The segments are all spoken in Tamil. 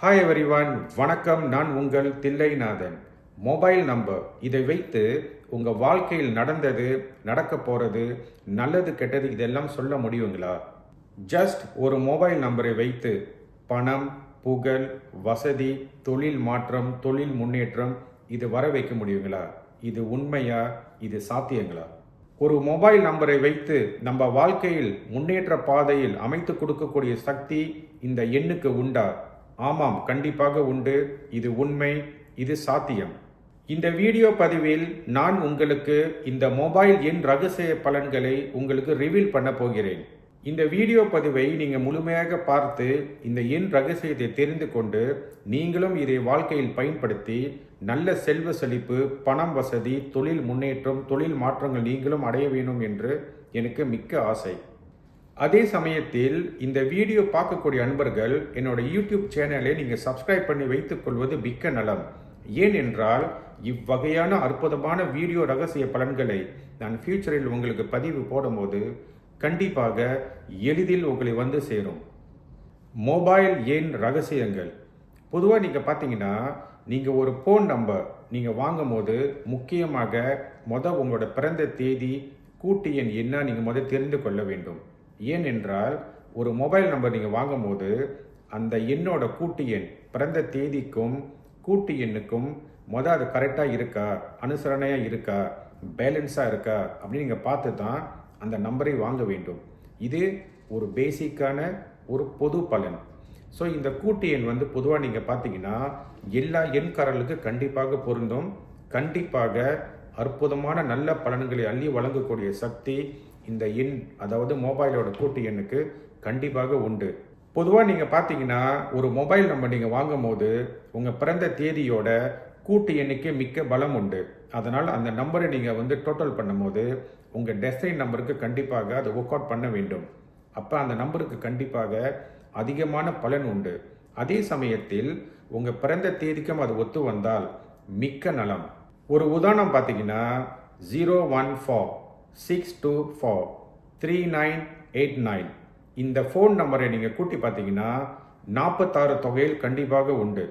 ஹாய் எவரிவான், வணக்கம். நான் உங்கள் தில்லைநாதன். மொபைல் நம்பர் இதை வைத்து உங்கள் வாழ்க்கையில் நடந்தது, நடக்க போகிறது, நல்லது கெட்டது இதெல்லாம் சொல்ல முடியுங்களா? ஜஸ்ட் ஒரு மொபைல் நம்பரை வைத்து பணம், புகழ், வசதி, தொழில் மாற்றம், தொழில் முன்னேற்றம் இது வர வைக்க முடியுங்களா? இது உண்மையா? இது சாத்தியங்களா? ஒரு மொபைல் நம்பரை வைத்து நம்ம வாழ்க்கையில் முன்னேற்ற பாதையில் அமைத்து கொடுக்கக்கூடிய சக்தி இந்த எண்ணுக்கு உண்டா? ஆமாம், கண்டிப்பாக உண்டு. இது உண்மை, இது சாத்தியம். இந்த வீடியோ பதிவில் நான் உங்களுக்கு இந்த மொபைல் எண் ரகசிய பலன்களை உங்களுக்கு ரிவீல் பண்ண போகிறேன். இந்த வீடியோ பதிவை நீங்கள் முழுமையாக பார்த்து இந்த எண் ரகசியத்தை தெரிந்து கொண்டு நீங்களும் இதை வாழ்க்கையில் பயன்படுத்தி நல்ல செல்வ செழிப்பு, பணம் வசதி, தொழில் முன்னேற்றம், தொழில் மாற்றங்கள் நீங்களும் அடைய வேணும் என்று எனக்கு மிக்க ஆசை. அதே சமயத்தில் இந்த வீடியோ பார்க்கக்கூடிய அன்பர்கள் என்னோட யூடியூப் சேனலை நீங்கள் சப்ஸ்கிரைப் பண்ணி வைத்துக் கொள்வது மிக்க நலம். ஏனென்றால் இவ்வகையான அற்புதமான வீடியோ ரகசிய பலன்களை நான் ஃபியூச்சரில் உங்களுக்கு பதிவு போடும்போது கண்டிப்பாக எளிதில் உங்களை வந்து சேரும். மொபைல் எண் ரகசியங்கள். பொதுவாக நீங்கள் பார்த்தீங்கன்னா நீங்கள் ஒரு ஃபோன் நம்பர் நீங்கள் வாங்கும் போது முக்கியமாக உங்களோட பிறந்த தேதி, கூட்டு எண் என்ன நீங்கள் தெரிந்து கொள்ள வேண்டும். ஏனென்றால் ஒரு மொபைல் நம்பர் நீங்கள் வாங்கும் போது அந்த எண்ணோட கூட்டு எண் பிறந்த தேதிக்கும் கூட்டு எண்ணுக்கும் அது கரெக்டாக இருக்கா, அனுசரணையாக இருக்கா, பேலன்ஸாக இருக்கா அப்படின்னு நீங்கள் பார்த்து தான் அந்த நம்பரை வாங்க வேண்டும். இது ஒரு பேசிக்கான ஒரு பொது பலன். ஸோ இந்த கூட்டு எண் பொதுவாக நீங்கள் பார்த்தீங்கன்னா எல்லா எண்காரர்களுக்கு கண்டிப்பாக பொருந்தும். கண்டிப்பாக அற்புதமான நல்ல பலன்களை அள்ளி வழங்கக்கூடிய சக்தி இந்த எண், அதாவது மொபைலோட கூட்டு எண்ணுக்கு கண்டிப்பாக உண்டு. பொதுவாக நீங்கள் பார்த்தீங்கன்னா ஒரு மொபைல் நம்பர் நீங்கள் வாங்கும் போது உங்கள் பிறந்த தேதியோட கூட்டு எண்ணுக்கு மிக்க பலம் உண்டு. அதனால் அந்த நம்பரை நீங்கள் டோட்டல் பண்ணும்போது உங்கள் டெஸ்டைன் நம்பருக்கு கண்டிப்பாக அதை ஒர்க் அவுட் பண்ண வேண்டும். அப்போ அந்த நம்பருக்கு கண்டிப்பாக அதிகமான பலன் உண்டு. அதே சமயத்தில் உங்கள் பிறந்த தேதிக்கும் அது ஒத்து வந்தால் மிக்க நலம். ஒரு உதாரணம் பார்த்தீங்கன்னா 014-624-3989 இந்த ஃபோன் நம்பரை நீங்கள் கூட்டி பார்த்தீங்கன்னா 46 தொகையில் கண்டிப்பாக உண்டு.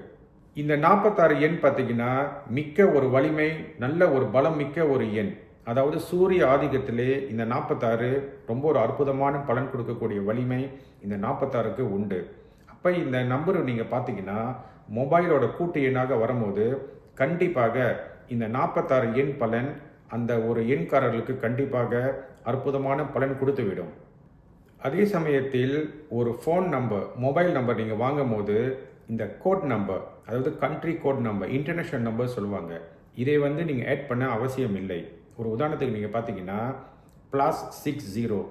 இந்த 46 எண் பார்த்தீங்கன்னா மிக்க ஒரு வலிமை, நல்ல ஒரு பலம் மிக்க ஒரு எண். அதாவது சூரிய ஆதிக்கத்திலே இந்த 46 ரொம்ப ஒரு அற்புதமான பலன் கொடுக்கக்கூடிய வலிமை இந்த 46க்கு உண்டு. அப்போ இந்த நம்பர் நீங்கள் பார்த்தீங்கன்னா மொபைலோட கூட்டு எண்ணாக வரும்போது கண்டிப்பாக இந்த 46 எண் பலன் அந்த ஒரு எண்காரர்களுக்கு கண்டிப்பாக அற்புதமான பலன் கொடுத்துவிடும். அதே சமயத்தில் ஒரு ஃபோன் நம்பர், மொபைல் நம்பர் நீங்கள் வாங்கும் போது இந்த கோட் நம்பர், அதாவது country code number, international number சொல்லுவாங்க, இதை நீங்கள் ஆட் பண்ண அவசியம் இல்லை. ஒரு உதாரணத்துக்கு நீங்கள் பார்த்தீங்கன்னா +60.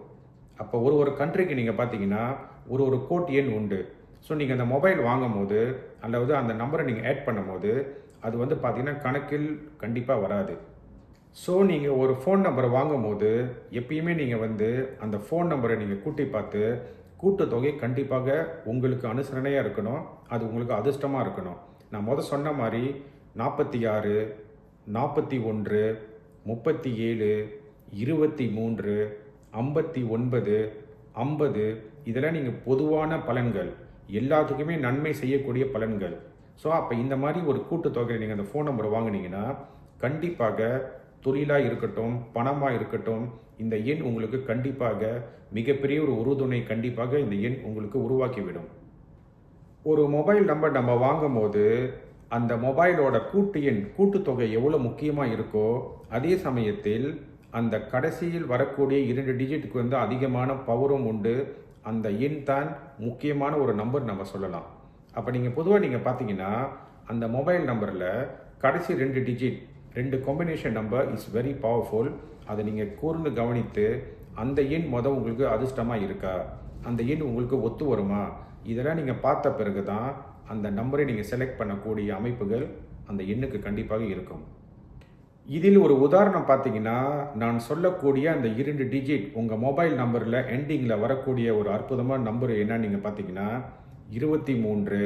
அப்போ ஒரு கண்ட்ரிக்கு நீங்கள் பார்த்தீங்கன்னா ஒரு கோட் எண் உண்டு. ஸோ நீங்கள் அந்த மொபைல் வாங்கும் போது அல்லது அந்த நம்பரை நீங்கள் ஆட் பண்ணும் போது அது பார்த்தீங்கன்னா கணக்கில் கண்டிப்பாக வராது. ஸோ நீங்கள் ஒரு ஃபோன் நம்பரை வாங்கும் போது எப்பயுமே நீங்கள் அந்த ஃபோன் நம்பரை நீங்கள் கூட்டி பார்த்து கூட்டுத்தொகை கண்டிப்பாக உங்களுக்கு அனுசரணையாக இருக்கணும், அது உங்களுக்கு அதிர்ஷ்டமாக இருக்கணும். நான் சொன்ன மாதிரி 46, 41, 37, 23, 59, 50 இதெல்லாம் நீங்கள் பொதுவான பலன்கள், எல்லாத்துக்குமே நன்மை செய்யக்கூடிய பலன்கள். ஸோ அப்போ இந்த மாதிரி ஒரு கூட்டுத்தொகையில் நீங்கள் அந்த ஃபோன் நம்பரை வாங்கினீங்கன்னா கண்டிப்பாக தொழிலாக இருக்கட்டும், பணமாக இருக்கட்டும், இந்த எண் உங்களுக்கு கண்டிப்பாக மிகப்பெரிய ஒரு உறுதுணை கண்டிப்பாக இந்த எண் உங்களுக்கு உருவாக்கிவிடும். ஒரு மொபைல் நம்பர் நம்ம வாங்கும் போது அந்த மொபைலோட கூட்டு எண், கூட்டுத்தொகை எவ்வளோ முக்கியமாக இருக்கோ அதே சமயத்தில் அந்த கடைசியில் வரக்கூடிய 2 டிஜிட்டுக்கு அதிகமான பவரும் உண்டு. அந்த எண் தான் முக்கியமான ஒரு நம்பர் நம்ம சொல்லலாம். அப்போ நீங்கள் பொதுவாக நீங்கள் பார்த்தீங்கன்னா அந்த மொபைல் நம்பரில் கடைசி 2 digit, 2 combination number is very powerful. அதை நீங்கள் கூர்ந்து கவனித்து அந்த எண் உங்களுக்கு அதிர்ஷ்டமாக இருக்கா, அந்த எண் உங்களுக்கு ஒத்து வருமா, இதெல்லாம் நீங்கள் பார்த்த பிறகு தான் அந்த நம்பரை நீங்கள் செலக்ட் பண்ணக்கூடிய அமைப்புகள் அந்த எண்ணுக்கு கண்டிப்பாக இருக்கும். இதில் ஒரு உதாரணம் பார்த்தீங்கன்னா நான் சொல்லக்கூடிய அந்த 2 டிஜிட் உங்கள் மொபைல் நம்பரில் எண்டிங்கில் வரக்கூடிய ஒரு அற்புதமான நம்பர் என்னன்னு நீங்கள் பார்த்தீங்கன்னா 23,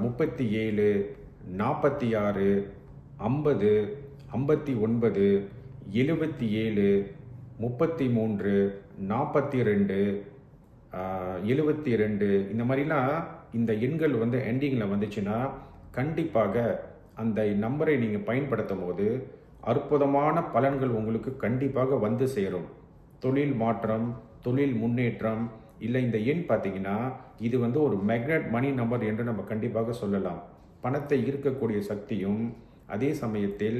37, 46, 50, 59, 77, 33, 42, 72 இந்த மாதிரிலாம் இந்த எண்கள் வந்து எண்டிங்கில் வந்துச்சுன்னா கண்டிப்பாக அந்த நம்பரை நீங்கள் பயன்படுத்தும் போது அற்புதமான பலன்கள் உங்களுக்கு கண்டிப்பாக வந்து சேரும். தொழில் மாற்றம், தொழில் முன்னேற்றம், இல்லை இந்த எண் பார்த்தீங்கன்னா இது வந்து ஒரு மேக்னெட் மணி நம்பர் என்று நம்ம கண்டிப்பாக சொல்லலாம். பணத்தை ஈர்க்கக்கூடிய சக்தியும் அதே சமயத்தில்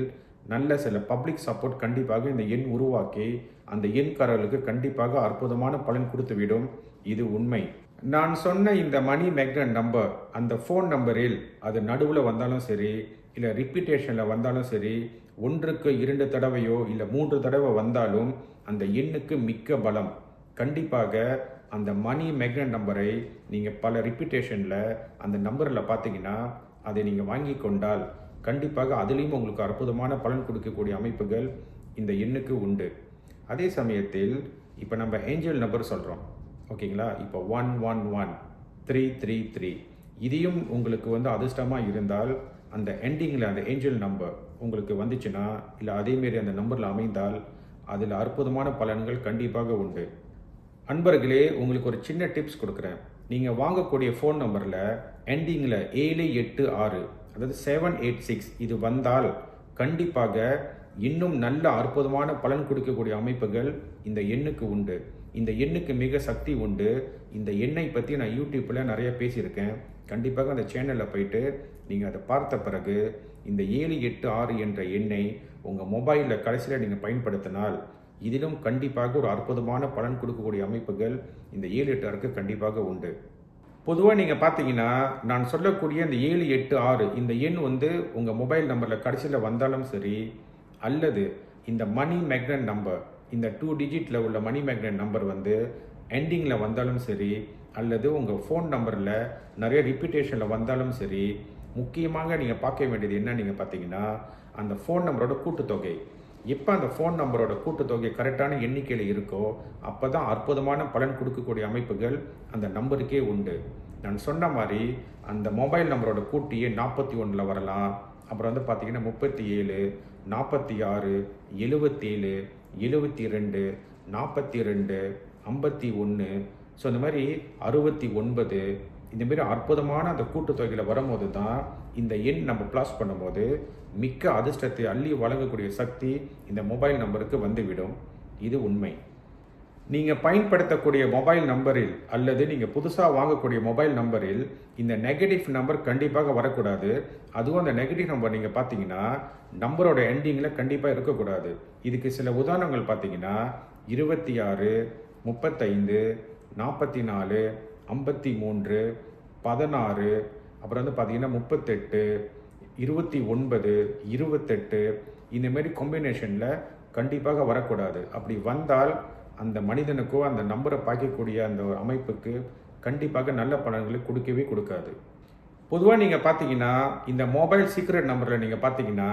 நல்ல சில பப்ளிக் சப்போர்ட் கண்டிப்பாக இந்த எண் உருவாக்கி அந்த எண்காரர்களுக்கு கண்டிப்பாக அற்புதமான பலன் கொடுத்துவிடும். இது உண்மை. நான் சொன்ன இந்த மணி மேக்னெட் நம்பர் அந்த ஃபோன் நம்பரில் அது நடுவில் வந்தாலும் சரி, இல்லை ரிப்பீட்டேஷனில் வந்தாலும் சரி, 1க்கு 2 தடவையோ இல்லை 3 தடவை வந்தாலும் அந்த எண்ணுக்கு மிக்க பலம். கண்டிப்பாக அந்த மணி மேக்னெட் நம்பரை நீங்கள் பல ரிப்பீட்டேஷனில் அந்த நம்பரில் பார்த்தீங்கன்னா அதை நீங்கள் வாங்கி கொண்டால் கண்டிப்பாக அதுலேயும் உங்களுக்கு அற்புதமான பலன் கொடுக்கக்கூடிய அமைப்புகள் இந்த எண்ணுக்கு உண்டு. அதே சமயத்தில் இப்போ நம்ம ஏஞ்சல் நம்பர் சொல்கிறோம், ஓகேங்களா? இப்போ 111333 இதையும் உங்களுக்கு வந்து அதிர்ஷ்டமாக இருந்தால் அந்த எண்டிங்கில் அந்த ஏஞ்சல் நம்பர் உங்களுக்கு வந்துச்சுன்னா, இல்லை அதேமாரி அந்த நம்பரில் அமைந்தால் அதில் அற்புதமான பலன்கள் கண்டிப்பாக உண்டு. அன்பர்களே, உங்களுக்கு ஒரு சின்ன டிப்ஸ் கொடுக்குறேன். நீங்கள் வாங்கக்கூடிய ஃபோன் நம்பரில் எண்டிங்கில் 786 அதாவது 786 இது வந்தால் கண்டிப்பாக இன்னும் நல்ல அற்புதமான பலன் கொடுக்கக்கூடிய அமைப்புகள் இந்த எண்ணுக்கு உண்டு. இந்த எண்ணுக்கு மிக சக்தி உண்டு. இந்த எண்ணை பற்றி நான் யூடியூப்பில் நிறைய பேசியிருக்கேன். கண்டிப்பாக அந்த சேனலில் போயிட்டு நீங்கள் அதை பார்த்த பிறகு இந்த 786 என்ற எண்ணை உங்கள் மொபைலில் கடைசியில் நீங்கள் பயன்படுத்தினால் இதிலும் கண்டிப்பாக ஒரு அற்புதமான பலன் கொடுக்கக்கூடிய அமைப்புகள் இந்த 786க்கு கண்டிப்பாக உண்டு. பொதுவாக நீங்கள் பார்த்தீங்கன்னா நான் சொல்லக்கூடிய இந்த 786 இந்த எண் வந்து உங்கள் மொபைல் நம்பரில் கடைசியில் வந்தாலும் சரி, அல்லது இந்த மணி மேக்னெட் நம்பர் இந்த 2 டிஜிட்டில் உள்ள மணி மேக்னெட் நம்பர் வந்து எண்டிங்கில் வந்தாலும் சரி, அல்லது உங்கள் ஃபோன் நம்பரில் நிறைய ரிப்பீட்டேஷனில் வந்தாலும் சரி, முக்கியமாக நீங்கள் பார்க்க வேண்டியது என்ன நீங்கள் பார்த்தீங்கன்னா அந்த ஃபோன் நம்பரோட கூட்டுத்தொகை. எப்போ அந்த ஃபோன் நம்பரோட கூட்டுத்தொகை கரெக்டான எண்ணிக்கையில் இருக்கோ அப்போ தான் அற்புதமான பலன் கொடுக்கக்கூடிய அமைப்புகள் அந்த நம்பருக்கே உண்டு. நான் சொன்ன மாதிரி அந்த மொபைல் நம்பரோட கூட்டியே 41 வரலாம். அப்புறம் வந்து பார்த்தீங்கன்னா 37, 46, 77, 72, 42, 51, ஸோ இந்த மாதிரி 69 இந்தமாரி அற்புதமான அந்த கூட்டுத்தொகையில் வரும்போது தான் இந்த எண் நம்ம ப்ளாஸ் பண்ணும்போது மிக்க அதிர்ஷ்டத்தை அள்ளி வழங்கக்கூடிய சக்தி இந்த மொபைல் நம்பருக்கு வந்துவிடும். இது உண்மை. நீங்கள் பயன்படுத்தக்கூடிய மொபைல் நம்பரில் அல்லது நீங்கள் புதுசாக வாங்கக்கூடிய மொபைல் நம்பரில் இந்த நெகட்டிவ் நம்பர் கண்டிப்பாக வரக்கூடாது. அதுவும் அந்த நெகட்டிவ் நம்பர் நீங்கள் பார்த்தீங்கன்னா நம்பரோட எண்டிங்கில் கண்டிப்பாக இருக்கக்கூடாது. இதுக்கு சில உதாரணங்கள் பார்த்தீங்கன்னா 26, 35, 44, 53, 16, அப்புறம் வந்து பார்த்தீங்கன்னா 38, 29, 28 இந்தமாரி காம்பினேஷனில் கண்டிப்பாக வரக்கூடாது. அப்படி வந்தால் அந்த மனிதனுக்கோ அந்த நம்பரை பார்க்கக்கூடிய அந்த அமைப்புக்கு கண்டிப்பாக நல்ல பலன்களை கொடுக்கவே கொடுக்காது. பொதுவாக நீங்கள் பார்த்தீங்கன்னா இந்த மொபைல் சீக்ரெட் நம்பரில் நீங்கள் பார்த்தீங்கன்னா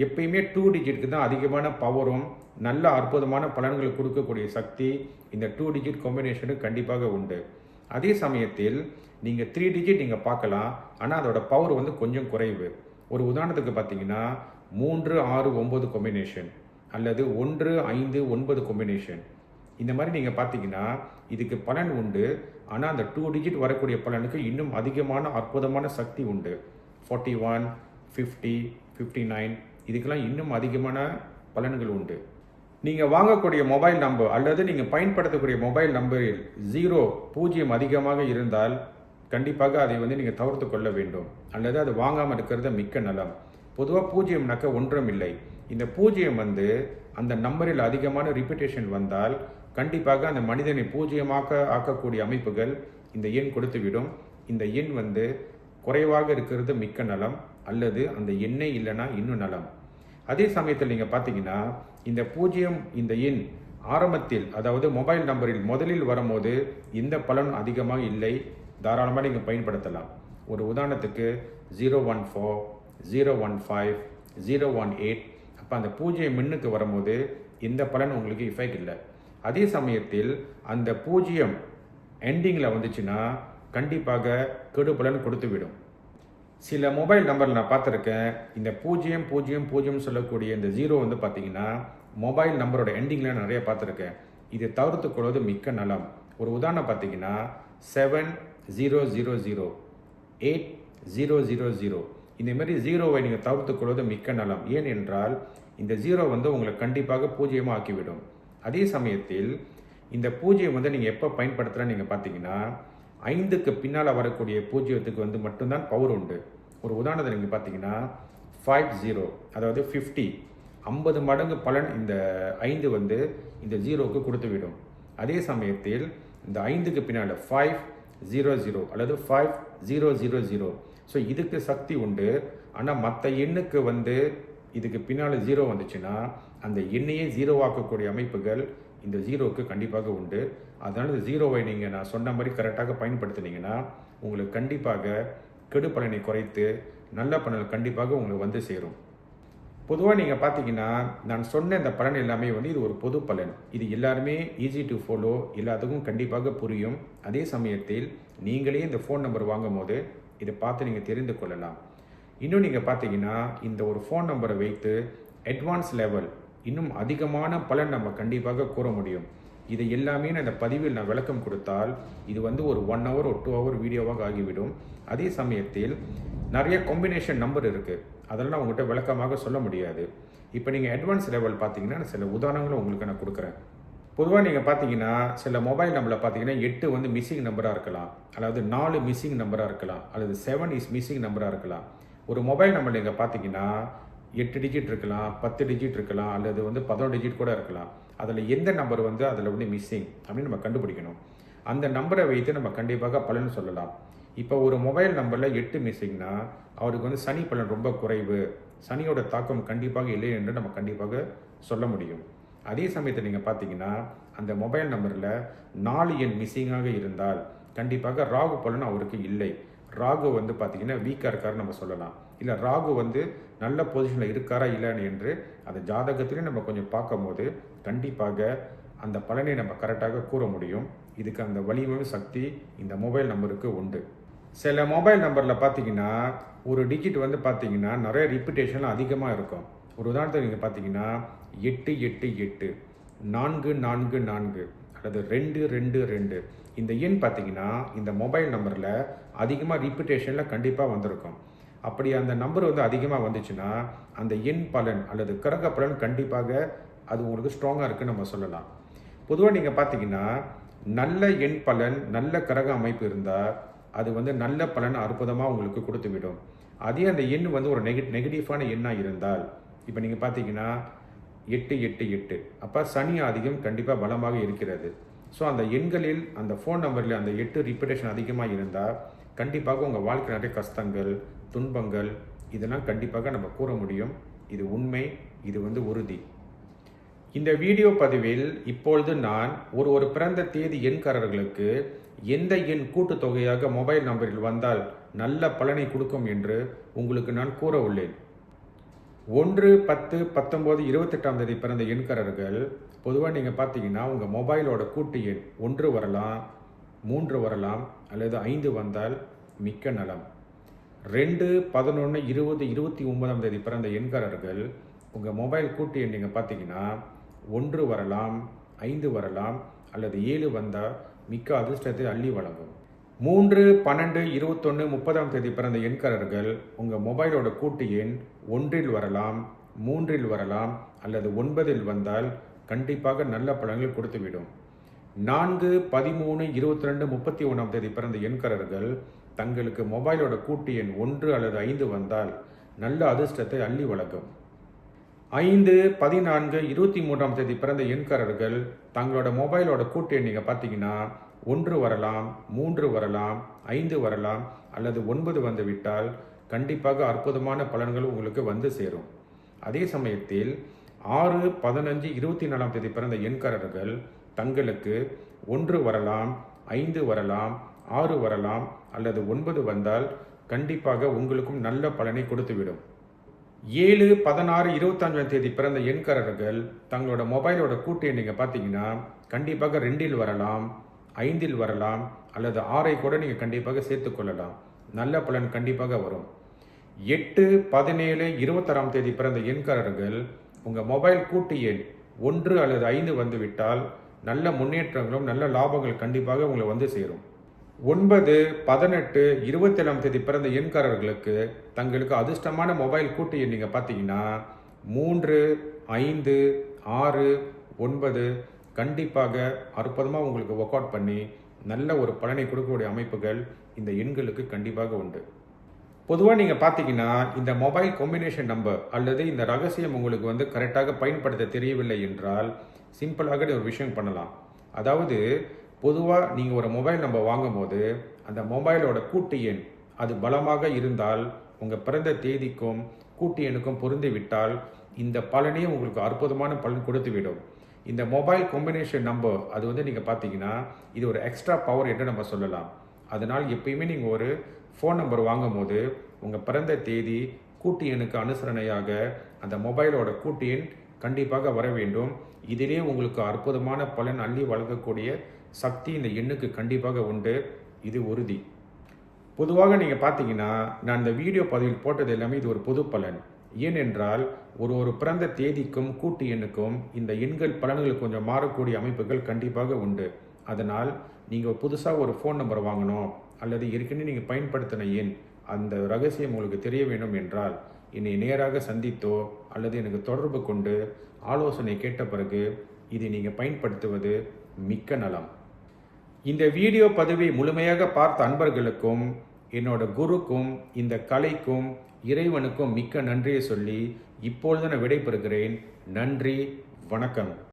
எப்பயுமே 2 டிஜிட்க்கு தான் அதிகமான பவரும் நல்ல அற்புதமான பலன்களை கொடுக்கக்கூடிய சக்தி இந்த 2 டிஜிட் காம்பினேஷனுக்கு கண்டிப்பாக உண்டு. அதே சமயத்தில் நீங்கள் 3 டிஜிட் நீங்கள் பார்க்கலாம், ஆனால் அதோட பவர் வந்து கொஞ்சம் குறைவு. ஒரு உதாரணத்துக்கு பார்த்தீங்கன்னா 3, 6, 9 காம்பினேஷன் அல்லது 1, 5, 9 காம்பினேஷன் இந்த மாதிரி நீங்கள் பார்த்தீங்கன்னா இதுக்கு பலன் உண்டு. ஆனால் அந்த 2 டிஜிட் வரக்கூடிய பலனுக்கு இன்னும் அதிகமான அற்புதமான சக்தி உண்டு. 41, 50, 59 இதுக்கெல்லாம் இன்னும் அதிகமான பலன்கள் உண்டு. நீங்கள் வாங்கக்கூடிய மொபைல் நம்பர் அல்லது நீங்கள் பயன்படுத்தக்கூடிய மொபைல் நம்பரில் 0 அதிகமாக இருந்தால் கண்டிப்பாக அதை வந்து நீங்கள் தவிர்த்து கொள்ள வேண்டும், அல்லது அது வாங்காமல் இருக்கிறது மிக்க நலம். பொதுவாக 0னாக்க ஒன்றும் இல்லை. இந்த 0 வந்து அந்த நம்பரில் அதிகமான ரிப்பீட்டேஷன் வந்தால் கண்டிப்பாக அந்த மனிதனை 0 ஆக்கக்கூடிய அமைப்புகள் இந்த எண் கொடுத்துவிடும். இந்த எண் வந்து குறைவாக இருக்கிறது மிக்க நலம், அல்லது அந்த எண்ணே இல்லைன்னா இன்னும் நலம். அதே சமயத்தில் நீங்கள் பார்த்தீங்கன்னா இந்த 0 இந்த எண் ஆரம்பத்தில் அதாவது மொபைல் நம்பரில் முதலில் வரும்போது இந்த பலன் அதிகமாக இல்லை, தாராளமாக நீங்கள் பயன்படுத்தலாம். ஒரு உதாரணத்துக்கு 014, 015, 018 அப்போ அந்த 0 மின்னுக்கு வரும்போது இந்த பலன் உங்களுக்கு எஃபெக்ட் இல்லை. அதே சமயத்தில் அந்த 0 எண்டிங்கில் வந்துச்சுன்னா கண்டிப்பாக கெடு பலன் கொடுத்துவிடும். சில மொபைல் நம்பரில் நான் பார்த்துருக்கேன், இந்த 000 சொல்லக்கூடிய இந்த 0 வந்து பார்த்தீங்கன்னா மொபைல் நம்பரோட எண்டிங்கில் நிறைய பார்த்துருக்கேன். இதை தவிர்த்து கொள்வது மிக்க நலம். ஒரு உதாரணம் பார்த்தீங்கன்னா 7000 8000. இந்த மாதிரி ஜீரோவை நீங்கள் தவிர்த்துக்கொள்வது மிக்க நலம். ஏன் என்றால் இந்த ஜீரோ வந்து உங்களை கண்டிப்பாக பூஜ்ஜியமாக ஆக்கிவிடும். அதே சமயத்தில் இந்த பூஜ்ஜியம் வந்து நீங்கள் எப்போ பயன்படுத்துகிறேன்னு நீங்கள் பார்த்தீங்கன்னா 5க்கு பின்னால் வரக்கூடிய பூஜ்ஜியத்துக்கு வந்து மட்டும்தான் பவர் உண்டு. ஒரு உதாரணத்தை நீங்கள் பார்த்தீங்கன்னா 50, அதாவது 50 மடங்கு பலன் இந்த 5 வந்து இந்த ஜீரோவுக்கு கொடுத்துவிடும். அதே சமயத்தில் இந்த 5க்கு பின்னால் 500 அல்லது 5000. ஸோ இதுக்கு சக்தி உண்டு. ஆனால் மற்ற எண்ணுக்கு வந்து இதுக்கு பின்னால் ஜீரோ வந்துச்சுன்னா அந்த எண்ணையே ஜீரோவாக்கக்கூடிய அமைப்புகள் இந்த ஜீரோவுக்கு கண்டிப்பாக உண்டு. அதனால் இந்த ஜீரோவை நீங்கள் நான் சொன்ன மாதிரி கரெக்டாக பயன்படுத்தினீங்கன்னா உங்களுக்கு கண்டிப்பாக கெடு பலனை குறைத்து நல்ல பலன் கண்டிப்பாக உங்களுக்கு வந்து சேரும். பொதுவாக நீங்கள் பார்த்தீங்கன்னா நான் சொன்ன இந்த பலன் எல்லாமே வந்து இது ஒரு பொது பலன். இது எல்லாருமே ஈஸி டு ஃபாலோ, எல்லாத்துக்கும் கண்டிப்பாக புரியும். அதே சமயத்தில் நீங்களே இந்த ஃபோன் நம்பர் வாங்கும் போது இதை பார்த்து நீங்கள் தெரிந்து கொள்ளலாம். இன்னும் நீங்கள் பார்த்தீங்கன்னா இந்த ஒரு ஃபோன் நம்பரை வைத்து அட்வான்ஸ் லெவல் இன்னும் அதிகமான பலன் நம்ம கண்டிப்பாக கூற முடியும். இது எல்லாமே நான் இந்த பதிவில் நான் விளக்கம் கொடுத்தால் இது வந்து ஒரு 1 hour ஒரு 2 hour வீடியோவாக ஆகிவிடும். அதே சமயத்தில் நிறைய காம்பினேஷன் நம்பர் இருக்குது, அதெல்லாம் நான் உங்கள்கிட்ட விளக்கமாக சொல்ல முடியாது. இப்போ நீங்கள் அட்வான்ஸ் லெவல் பார்த்தீங்கன்னா சில உதாரணங்களும் உங்களுக்கு நான் கொடுக்குறேன். பொதுவாக நீங்கள் பார்த்தீங்கன்னா சில மொபைல் நம்பரில் பார்த்தீங்கன்னா 8 வந்து மிஸ்ஸிங் நம்பராக இருக்கலாம், அதாவது 4 மிஸ்ஸிங் நம்பராக இருக்கலாம், அல்லது 7 இஸ் மிஸ்ஸிங் நம்பராக இருக்கலாம். ஒரு மொபைல் நம்பர் நீங்கள் பார்த்தீங்கன்னா 8 டிஜிட் இருக்கலாம், 10 டிஜிட் இருக்கலாம், அல்லது வந்து 11 டிஜிட் கூட இருக்கலாம். அதில் எந்த நம்பர் வந்து அதில் வந்து மிஸ்ஸிங் அப்படின்னு நம்ம கண்டுபிடிக்கணும். அந்த நம்பரை வைத்து நம்ம கண்டிப்பாக பலன் சொல்லலாம். இப்போ ஒரு மொபைல் நம்பரில் 8 மிஸ்ஸிங்னா அவருக்கு வந்து சனி பலன் ரொம்ப குறைவு, சனியோட தாக்கம் கண்டிப்பாக இல்லை என்று நம்ம கண்டிப்பாக சொல்ல முடியும். அதே சமயத்தில் நீங்கள் பார்த்தீங்கன்னா அந்த மொபைல் நம்பரில் 4 எண் மிஸ்ஸிங்காக இருந்தால் கண்டிப்பாக ராகு பலன் அவருக்கு இல்லை. ராகு வந்து பார்த்தீங்கன்னா வீக்காக இருக்காருன்னு நம்ம சொல்லலாம். இல்லை ராகு வந்து நல்ல பொசிஷனில் இருக்காரா இல்லைன்னு என்று அந்த ஜாதகத்திலையும் நம்ம கொஞ்சம் பார்க்கும்போது கண்டிப்பாக அந்த பலனை நம்ம கரெக்டாக கூற முடியும். இதுக்கு அந்த வலிமை சக்தி இந்த மொபைல் நம்பருக்கு உண்டு. சில மொபைல் நம்பரில் பார்த்தீங்கன்னா ஒரு டிஜிட் வந்து பார்த்தீங்கன்னா நிறைய ரிப்பீட்டேஷன்லாம் அதிகமாக இருக்கும். ஒரு உதாரணத்துக்கு நீங்கள் பார்த்தீங்கன்னா 888, 444 அல்லது 222 இந்த எண் பார்த்தீங்கன்னா இந்த மொபைல் நம்பரில் அதிகமாக ரிப்பீட்டேஷனில் கண்டிப்பாக வந்திருக்கும். அப்படி அந்த நம்பர் வந்து அதிகமாக வந்துச்சுன்னா அந்த எண் பலன் அல்லது கிரக பலன் கண்டிப்பாக அது உங்களுக்கு ஸ்ட்ராங்காக இருக்குன்னு நம்ம சொல்லலாம். பொதுவாக நீங்கள் பார்த்தீங்கன்னா நல்ல எண் பலன் நல்ல கிரக அமைப்பு இருந்தால் அது வந்து நல்ல பலன் அற்புதமாக உங்களுக்கு கொடுத்து விடும். அதே அந்த எண் வந்து ஒரு நெகட்டிவான எண்ணாக இருந்தால் இப்போ நீங்கள் பார்த்தீங்கன்னா 888 அப்போ சனி ஆதிக்கம் கண்டிப்பாக பலமாக இருக்கிறது. ஸோ அந்த எண்களில் அந்த ஃபோன் நம்பரில் அந்த 8 ரிப்பீட்டேஷன் அதிகமாக இருந்தால் கண்டிப்பாக உங்கள் வாழ்க்கை நிறைய கஷ்டங்கள் துன்பங்கள் இதெல்லாம் கண்டிப்பாக நம்ம கூற முடியும். இது உண்மை, இது வந்து உறுதி. இந்த வீடியோ பதிவில் இப்பொழுது நான் ஒரு பிறந்த தேதி எண்காரர்களுக்கு எந்த எண் கூட்டுத்தொகையாக மொபைல் நம்பரில் வந்தால் நல்ல பலனை கொடுக்கும் என்று உங்களுக்கு நான் கூற உள்ளேன். 1, 10, 19, 28ஆம் தேதி பிறந்த எண்காரர்கள் பொதுவாக நீங்கள் பார்த்தீங்கன்னா உங்கள் மொபைலோட கூட்டு எண் 1 வரலாம், 3 வரலாம், அல்லது 5 வந்தால் மிக்க நலம். 2, 11, 20, 29ஆம் தேதி பிறந்த எண்காரர்கள் உங்கள் மொபைல் கூட்டு எண் நீங்கள் பார்த்தீங்கன்னா 1 வரலாம், 5 வரலாம், அல்லது 7 வந்தால் மிக்க அதிர்ஷ்டத்தை அள்ளி வழங்கும். 3, 12, 21, 30ஆம் தேதி பிறந்த எண்காரர்கள் உங்கள் மொபைலோட கூட்டு எண் 1 வரலாம், 3 வரலாம், அல்லது 9 வந்தால் கண்டிப்பாக நல்ல பலன்கள் கொடுத்துவிடும். 4, 13, 22, 31ஆம் தேதி பிறந்த எண்காரர்கள் தங்களுக்கு மொபைலோட கூட்டு எண் 1 அல்லது 5 வந்தால் நல்ல அதிர்ஷ்டத்தை அள்ளி வழங்கும். 5, 14, 23ஆம் தேதி பிறந்த எண்காரர்கள் தங்களோட மொபைலோட கூட்டு எண் நீங்கள் பார்த்தீங்கன்னா 1 வரலாம், 3 வரலாம், 5 வரலாம், அல்லது 9 வந்து விட்டால் கண்டிப்பாக அற்புதமான பலன்கள் உங்களுக்கு வந்து சேரும். அதே சமயத்தில் 6, 15, 24ஆம் தேதி பிறந்த எண்காரர்கள் தங்களுக்கு 1 வரலாம், 5 வரலாம், 6 வரலாம், அல்லது 9 வந்தால் கண்டிப்பாக உங்களுக்கும் நல்ல பலனை கொடுத்துவிடும். 7, 16, 25ஆம் தேதி பிறந்த எண்காரர்கள் தங்களோட மொபைலோட கூட்டு எண் நீங்கள் பார்த்தீங்கன்னா கண்டிப்பாக 2 வரலாம், 5 வரலாம், அல்லது 6 கூட நீங்கள் கண்டிப்பாக சேர்த்துக்கொள்ளலாம். நல்ல பலன் கண்டிப்பாக வரும். 8, 17, 26ஆம் தேதி பிறந்த எண்காரர்கள் உங்கள் மொபைல் கூட்டு எண் 1 அல்லது 5 வந்து விட்டால் நல்ல முன்னேற்றங்களும் நல்ல லாபங்கள் கண்டிப்பாக உங்களை வந்து சேரும். 9, 18, 27ஆம் தேதி பிறந்த எண்காரர்களுக்கு தங்களுக்கு அதிர்ஷ்டமான மொபைல் கூட்டு எண் நீங்கள் பார்த்தீங்கன்னா 3, 5, 6, 9 கண்டிப்பாக அற்புதமாக உங்களுக்கு ஒர்க் அவுட் பண்ணி நல்ல ஒரு பலனை கொடுக்கக்கூடிய அமைப்புகள் இந்த எண்களுக்கு கண்டிப்பாக உண்டு. பொதுவாக நீங்கள் பார்த்தீங்கன்னா இந்த மொபைல் காம்பினேஷன் நம்பர் அல்லது இந்த ரகசியம் உங்களுக்கு கரெக்டாக பயன்படுத்த தெரியவில்லை என்றால் சிம்பிளாக ஒரு விஷயம் பண்ணலாம். அதாவது பொதுவாக நீங்கள் ஒரு மொபைல் நம்பர் வாங்கும்போது அந்த மொபைலோட கூட்டு எண் அது பலமாக இருந்தால் உங்கள் பிறந்த தேதிக்கும் கூட்டு எண்ணுக்கும் பொருந்தி விட்டால் இந்த பலனே உங்களுக்கு அற்புதமான பலன் கொடுத்து விடும். இந்த மொபைல் காம்பினேஷன் நம்பர் அது நீங்கள் பார்த்தீங்கன்னா இது ஒரு எக்ஸ்ட்ரா பவர் என்று நம்ம சொல்லலாம். அதனால் எப்பயுமே நீங்கள் ஒரு ஃபோன் நம்பர் வாங்கும் போது உங்கள் பிறந்த தேதி கூட்டு எண்ணுக்கு அனுசரணையாக அந்த மொபைலோட கூட்டு எண் கண்டிப்பாக வர வேண்டும். இதிலே உங்களுக்கு அற்புதமான பலன் அள்ளி வழங்கக்கூடிய சக்தி இந்த எண்ணுக்கு கண்டிப்பாக உண்டு. இது உறுதி. பொதுவாக நீங்கள் பார்த்தீங்கன்னா நான் இந்த வீடியோ பதிவில் போட்டது எல்லாமே இது ஒரு பொது பலன். ஏனென்றால் ஒரு பிறந்த தேதிக்கும் கூட்டு எண்ணுக்கும் இந்த எண்கள் பலன்கள் கொஞ்சம் மாறக்கூடிய அமைப்புகள் கண்டிப்பாக உண்டு. அதனால் நீங்கள் புதுசாக ஒரு ஃபோன் நம்பர் வாங்கணும் அல்லது ஏற்கனவே நீங்கள் பயன்படுத்தின எண் அந்த ரகசியம் உங்களுக்கு தெரிய வேண்டும் என்றால் என்னை நேராக சந்தித்தோ அல்லது எனக்கு தொடர்பு கொண்டு ஆலோசனை கேட்ட பிறகு இதை நீங்கள் பயன்படுத்துவது மிக்க நலம். இந்த வீடியோ பதிவை முழுமையாக பார்த்த அன்பர்களுக்கும் என்னோட குருக்கும் இந்த கலைக்கும் இறைவனுக்கும் மிக்க நன்றியை சொல்லி இப்பொழுது நான் விடைபெறுகிறேன். நன்றி, வணக்கம்.